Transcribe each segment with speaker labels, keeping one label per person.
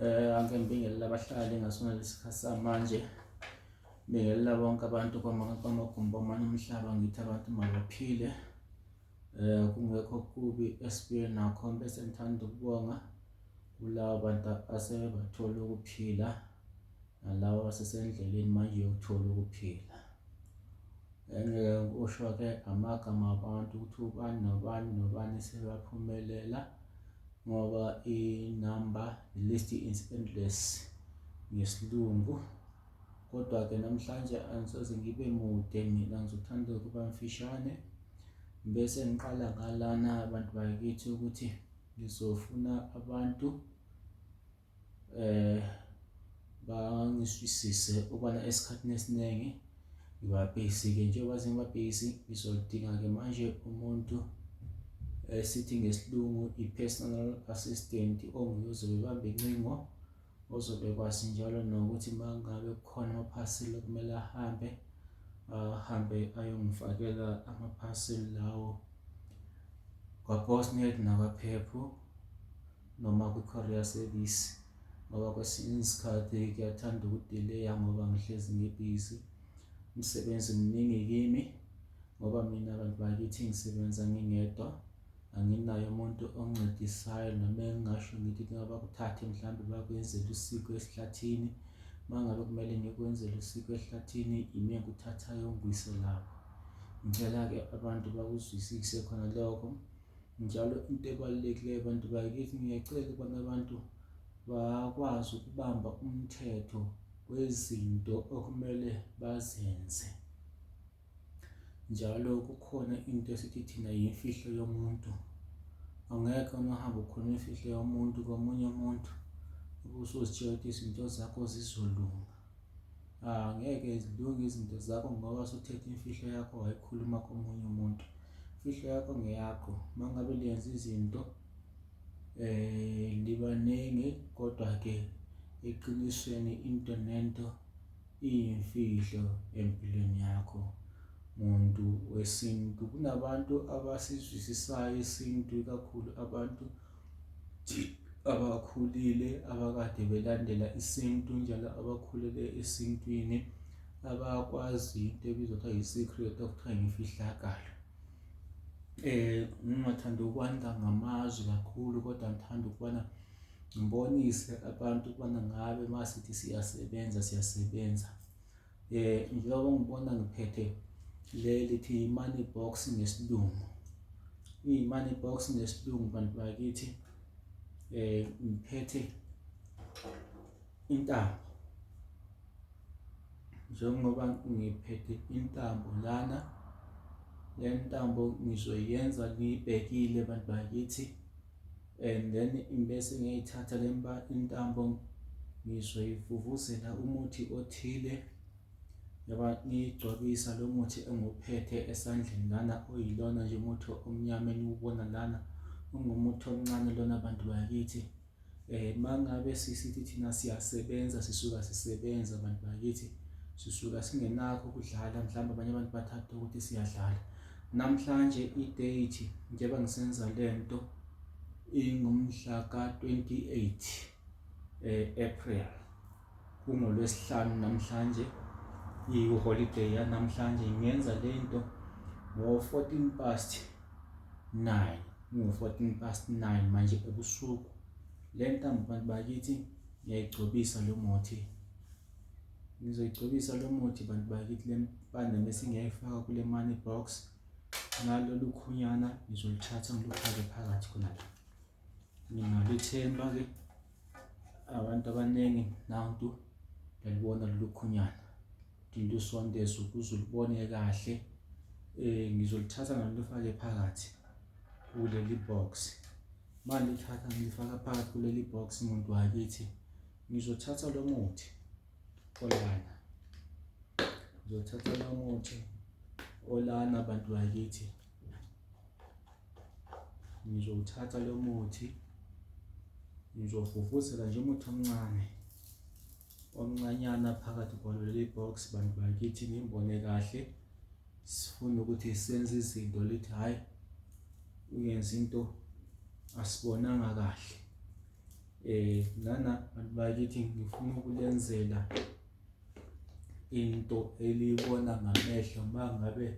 Speaker 1: Anke ngibingelela abahlali ngasona lesikhathi samanje. Ngibingelela bonke abantu kwamagumbi amanye umhlaba, ngithi abantu mabaphile. Kungekho kubi esibuye nakho, bese ngithanda ukubonga kulabo bantu asebathola ukuphila nalabo abasesendleleni manje yokuthola ukuphila. Engeke usho-ke amagama abantu ukuthi ubani nobani nobani sebaphumelela ngoba i-number list is endless ngesilungu. Kodwa-ke namhlanje angisoze ngibe mude, mina ngizothanda ukuba mfishane bese ngiqala ngalana abantu bakithi ukuthi ngizofuna abantu bangiswisise ukubana esikhathini esiningi ngiba-busy-ke. Njengoba sengiba-busy ngizodinga-ke manje umuntu sithi ngesilungu i-personal assistant onguye ozobe ebamba incingo, ozobe kwazi njalo nokuthi mangabe kukhona amaphaseli okumele ahambe ayongifakela amaphaseli lawo kwa-Postnet nakwa-Phepho noma kwi-courier service, ngoba kwesinye isikhathi kuyathanda ukudileya ngoba ngihlezi ngibhizi, umsebenzi mningi kimi ngoba mina abantu bakithi ngisebenza ngingedwa, anginayo umuntu ongincedisayo. Noma engingasho ngithi ngaba kuthathe mhlawumbe bakwenzele usiko esihlathini, mangabe kumele ngikwenzele usiko esihlathini ime ngikuthathayo ngikuyise lapho. Ngicela-ke abantu bakuzwisise khona lokho. Njalo into ebalulekileyo abantu bakithi, ngiyacela ukubona abantu bakwazi ukubamba umthetho wezinto okumele bazenze. Njalo kukhona into esithi thina yimfihlo yomuntu. Angeke ungahambe ukhuluma imfihlo yomuntu komunye umuntu ubusuzitshela ukuthi izinto zakho zizolunga. Angeke zilunge izinto zakho ngoba usuthethe imfihlo yakho wayikhuluma komunye umuntu. Imfihlo yakho ngeyakho. Mangabe liyenza izinto libaningi, kodwa-ke eqinisweni into nento iyimfihlo empilweni yakho muntu wesintu. Kunabantu abasizwisisayo isintu, ikakhulu abantu abakhulile abakade belandela isintu, njalo abakhulele esintwini, abakwazi into ebizwa kuthiwa yi-secret okuthiwa yimfihlakalo. Ngingathanda ukwanda ngamazwi kakhulu, kodwa ngithanda ukubana ngibonise abantu ukubana ngabe masithi siyasebenza. Njengoba ngibona ngiphethe lithi i-money box ngesilungu. I-money box ngesilungu bantu bakithi, ngiphethe intambo. Njengoba ngiphethe intambo lana, le ntambo ngizoyenza ngiyibhekile bantu bakithi, and then bese ngiyayithatha le intambo ngizoyivuvuzela umuthi othile, ngiyigcobisa lo muthi engiwuphethe esandleni lana, oyilona nje umuthi omnyama eniwubona lana, ungumuthi omncane lona bantu bakithi. Mangabe sisithi thina siyasebenza, sisebenza bantu bakithi, sisuka singenakho ukudlala. Mhlawumbe abanye abantu bathatha ukuthi siyadlala. Namhlanje i-date njengoba ngisenza lento ingumhla ka-28 April, kungolwesihlanu namhlanje, i-holiday yanamhlanje. Ngenza lento ngo-9 manje ebusuku. Le ntambo bantu bakithi ngiyayigcobisa lo muthi, ngizoyigcobisa lo muthi bantu bakithi, le mpande bese ngiyayifaka kule money box. Ngalolu khunyana ngizolithatha ngilufake phakathi khona la. Ngingalithemba-ke abantu abaningi nantu ngiyalibona lolu khunyana, ngilusondeze ukuze ulubone kahle. Ngizolithatha ngilufake phakathi kuleli box. Malithatha ngilifaka phakathi kuleli box muntu wakithi, ngizothatha lo muthi olana, bantu bakithi, ngizowuthatha lo muthi, ngizovuvuzela nje umuthi omncanyana phakathi kwaleli box bantu bakithi, ngimbone kahle. Sifuna ukuthi senze izinto, lithi hhayi uyenza into asibonanga kahle. Lana bantu bakithi ngifuna ukulenzela into elibona ngamehlo mangabe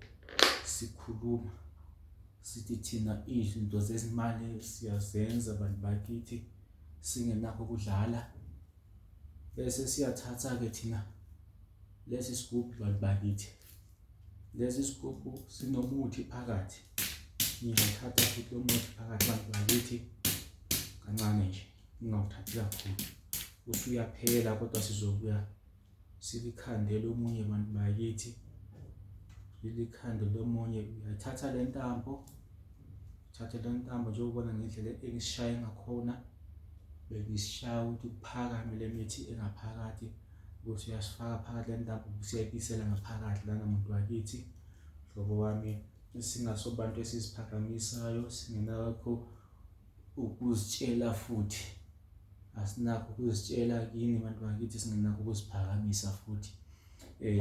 Speaker 1: sikhuluma sithi thina izinto zezimali siyazenza bantu bakithi singenakho ukudlala, bese siyathatha ke thina lesi sigubhu bantu bakithi. Lesi sigubhu sinomuthi phakathi, ngiyathatha futhi lo muthi phakathi bantu bakithi kancane nje, ngingawuthathi kakhulu. Usuyaphela kodwa sizobuya silikhandele omunye bantu bakithi, lilikhande lomunye. Uyathatha le ntambo, uthathe le ntambo njengobona ngendlela engisishaye ngakhona, bengisishaya ukuthi kuphakame le mithi engaphakathi, ukuthi uyasifaka phakathi le ntambo, usiyayibisela ngaphakathi lana muntu wakithi. Hlobo wami, singasobantu esiziphakamisayo, singenakho ukuzitshela futhi, asinakho ukuzitshela kini bantu bakithi, singenakho ukuziphakamisa futhi.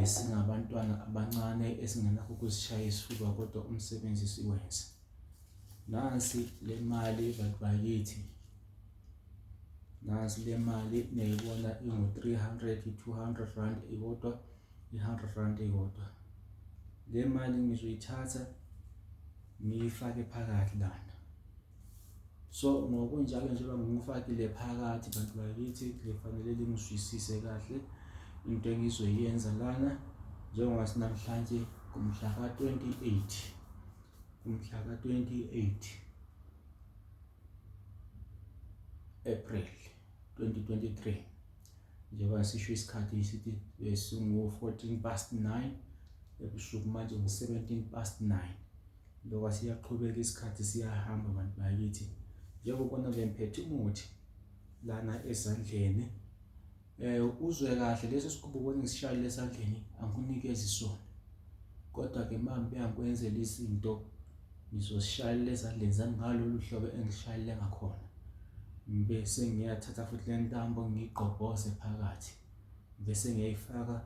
Speaker 1: Singabantwana abancane esingenakho ukuzishaya isifuba kodwa umsebenzi siwenza. Nansi le mali bantu bakithi, nansi le mali niyayibona ingu-300, i-200 rand ikodwa, i-100 rand ikodwa. Le mali ngizoyithatha ngiyifake phakathi lana. So ngokunjalo njengoba ngifakile phakathi bantu bakithi, kufanele lingizwisise kahle into engizoyenza lana. Njengoba sinamhlanje kumhla ka-28 April 2023, njengoba sisho isikhathi sithi singu-9:14 ebusuku, manje ngu-9:17. Lokho siyaqhubeka, isikhathi siyahamba bantu bakithi. Njengobona ngemphethe umuthi lana ezandleni, uzwe kahle lesi sigubhu ubona ngisishayile esandleni, angikunikezi sona, kodwa ke manje uyangikwenzela izinto, ngizosishayela ezandleni zami ngalolu hlobo engishayile ngakhona. Bese ngiyathatha futhi le ntambo ngiyigqobhoze phakathi, bese ngiyayifaka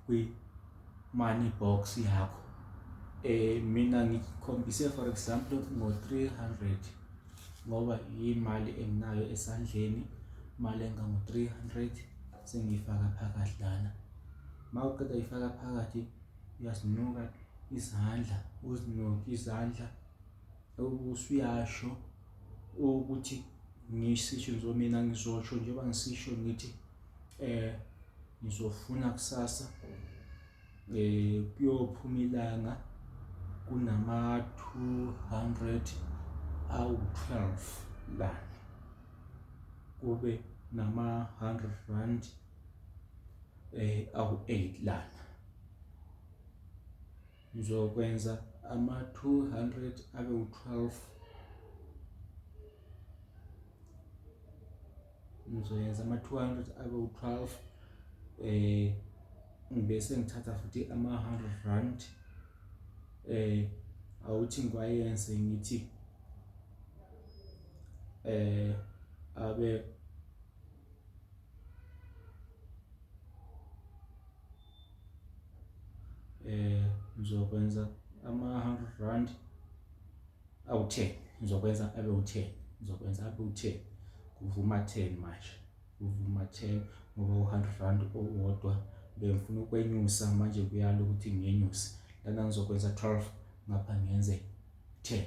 Speaker 1: kwi-money box yakho. Mina ngikhombise for example ngo-300 ngoba imali enginayo esandleni, imali engango-300 sengiyifaka phakathi lana. Mawuqeda uyifaka phakathi, uyasinuka izandla, uzinuke izandla, usuyasho ukuthi ngisisho nje mina ngizosho njengoba ngisisho ngithi ngizofuna kusasa kuyophuma ilanga kunama-212 lana, kube nama-100 rand awu-8 lana. Ngizokwenza ama-200 abe u-12, ngizoyenza ama-200 abe u-12, bese ngithatha futhi ama-100 rand, awuthi ngiwayenze ngithi abe ngizokwenza ama-100 rand awu-10, ngizokwenza abe u-10, ngizokwenza abe u-10, kuvuma 10 manje, kuvuma 10 ngoba u-100 rand owodwa bengifuna ukwenyusa manje, kuyala ukuthi ngiyenyuse lana. Ngizokwenza 12 ngapha ngiyenze 10,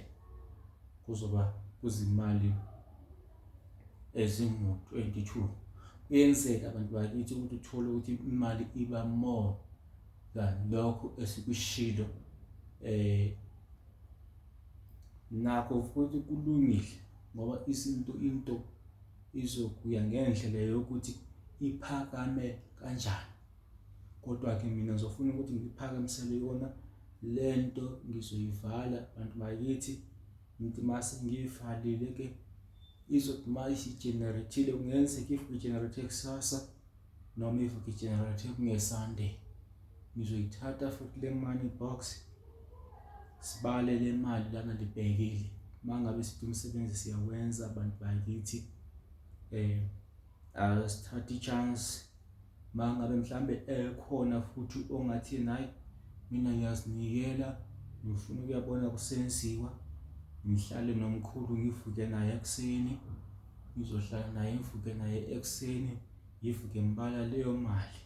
Speaker 1: kuzoba kuzimali ezingu-22. Kuyenzeka abantu bakithi ukuthi uthole ukuthi imali iba more than lokho esikushilo, nakho futhi kulungile ngoba into izokuya ngendlela yokuthi iphakame kanjani. Kodwa-ke mina ngizofuna ukuthi ngiphakamisele yona lento, ngizoyivala bantu bakithi. Ngithi mase ngiyivalile-ke izothi ma isigenerate-ile, kungenzeka if igenerate kusasa noma if igenerate kunge-Sunday, ngizoyithatha futhi le money box, sibale le mali lana libhekile. Mangabe sithi umsebenzi siyawenza abantu bakithi, asithathe i-chance. Mangabe mhlambe khona futhi ongathi nayi mina ngiyazinikela, ngifuna ukuyabona kusenziwa, ngihlale nomkhulu ngivuke naye ekuseni, ngizohlala naye ngivuke naye ekuseni, ngivuke ngibala leyo mali.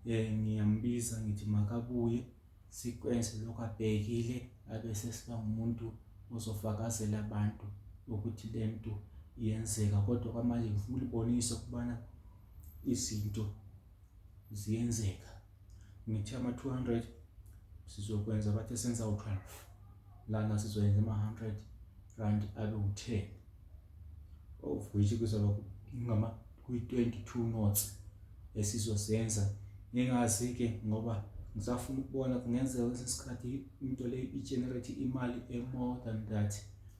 Speaker 1: Ngiyambiza ngithi makabuye sikwenze lokho abhekile, abese siba umuntu ozofakazela abantu ukuthi lento iyenzeka. Kodwa kwamanje ngifuna ulibonisa ukubana izinto ziyenzeka. Ngithi ama-200 sizokwenza bathe senza u-12, lana sizoyenza ama-100 rand abe u-10, of which kuzoba kwi-22 knots esizozenza. Ngingazi-ke ngoba ngisafuna ukubona kungenzeka kwesinye isikhathi into le i-generate imali e-more than that.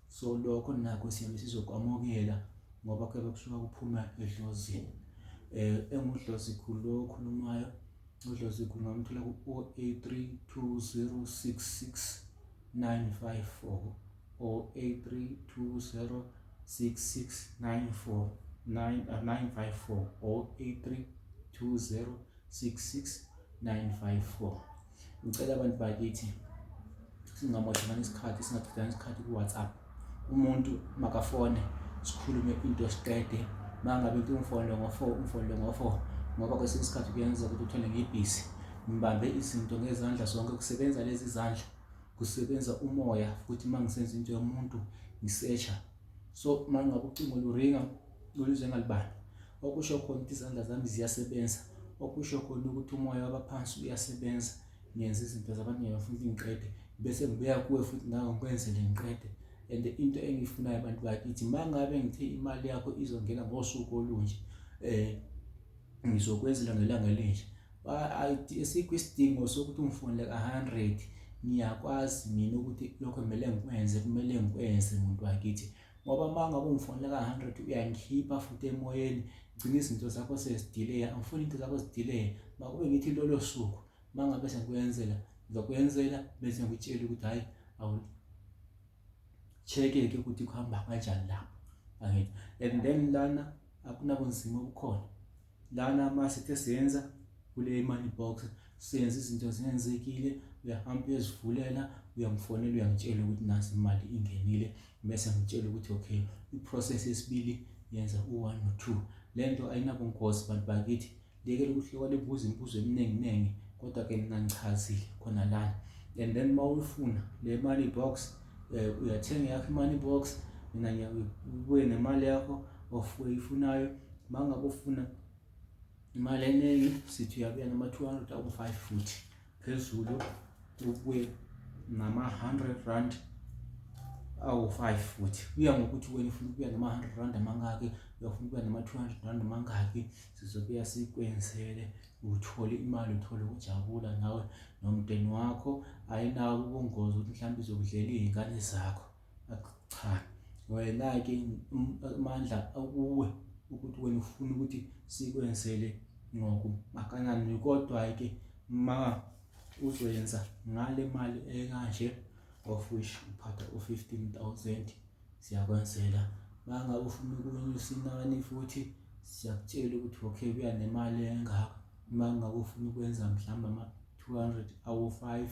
Speaker 1: So lokho nakho siyabe sizokwamukela ngoba kuyabe kusuka kuphuma edlozini. Engudlozikhulu lo okhulumayo, udlozikhulu ngamthola ku-083 2066 954, 083 2066 954, 083 2066 954. Ngicela abantu bakithi singamoshekani isikhathi, singachithani isikhathi ku-WhatsApp. Umuntu makafone sikhulume into siqede. Mangabe into umfonele ngo-4 ngoba kwesinye isikhathi kuyenzeka ukuthi uthole ngibhizi, ngibambe izinto ngezandla zonke. Kusebenza lezi izandla, kusebenza umoya futhi mangisenza into yomuntu ngisesha. So mangabe ucingo luringa oluze ngalibani, okusho khona ukuthi izandla zami ziyasebenza, okusho khona ukuthi umoya wabaphansi uyasebenza. Ngiyenza izinto zabantu ngiyafuna ngiqede, bese ngibuya kuwe futhi nawe ngikwenzele ngiqede. And into engiyifunayo abantu bakithi, mangabe ngithe imali yakho izongena ngosuku olunje, ngizokwenzela ngelanga elinje. Asikho isidingo sokuthi ungifonele ka-100. Ngiyakwazi mina ukuthi lokho kumele ngikwenze muntu wakithi, ngoba mangabe ungifonele ka-100 uyangikhipha futhi emoyeni, gcina izinto zakho sezidileya. Angifuni into zakho zidileya. Makube ngithi lolo suku mangabe sengikwenzela, ngizokwenzela bese ngikutshela ukuthi hayi check-ke ukuthi kuhamba kanjani lapho. And then lana akunabunzima obukhona. Lana masithe siyenza kule money box, senze izinto zenzekile, uyahamba uyezivulela, uyangifonela, uyangitshela ukuthi nasi imali ingenile, bese ngitshela ukuthi okay, i-process yesibili yenza u1 no2. Lento ayinabungozi bantu bakithi. Lekele ukuhloka libuza imibuzo eminingi, kodwa ke mina ngichazile khona lana. And then mawufuna le money box, uyathenga yakho money box, mina ngiyabuye nemali yakho oyifunayo. Mangabe ufuna imali eningi, sithi uyabuya nama-200 aku-5 futhi phezulu, ubuye nama-100 rand awu-5 futhi. Kuya ngokuthi wena ufuna ukuya nama-100 rand amangaki, uyafuna ukuya nama-200 rand amangaki. Sizobuya sikwenzele, uthole imali, uthole ukujabula nawe nomndeni wakho. Ayinawo ubungozi ukuthi mhlawumbe izokudlela iy'ngane zakho. Cha, wena-ke Amandla akuwe ukuthi wena ufuna ukuthi sikwenzele ngokumakanani. Kodwa-ke ma uzoyenza ngale mali ekanje, of which uphatha u-15,000, siyakwenzela. Mangabe ufuna ukwenyusa inani futhi siyakutshela ukuthi okay, kuya nemali engaka. Mangabe ufuna ukwenza mhlawumbe ama-200 awu-5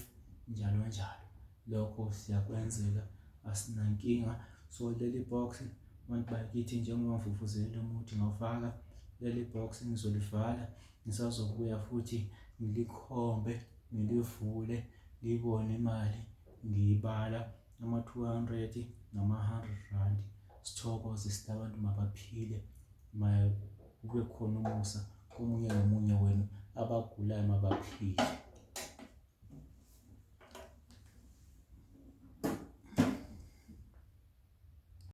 Speaker 1: njalo njalo, lokho siyakwenzela, asinankinga. So leli box abantu bakithi, njengoba ngifufuzela umuthi ngawufaka leli box, ngizolivala. Ngisazobuya futhi ngilikhombe, ngilivule, libone imali ngiyibala, ama-200 nama-100 rand. Sithokoze sithi abantu mabaphile, kube khona umusa komunye nomunye wenu abagulayo mabaphile.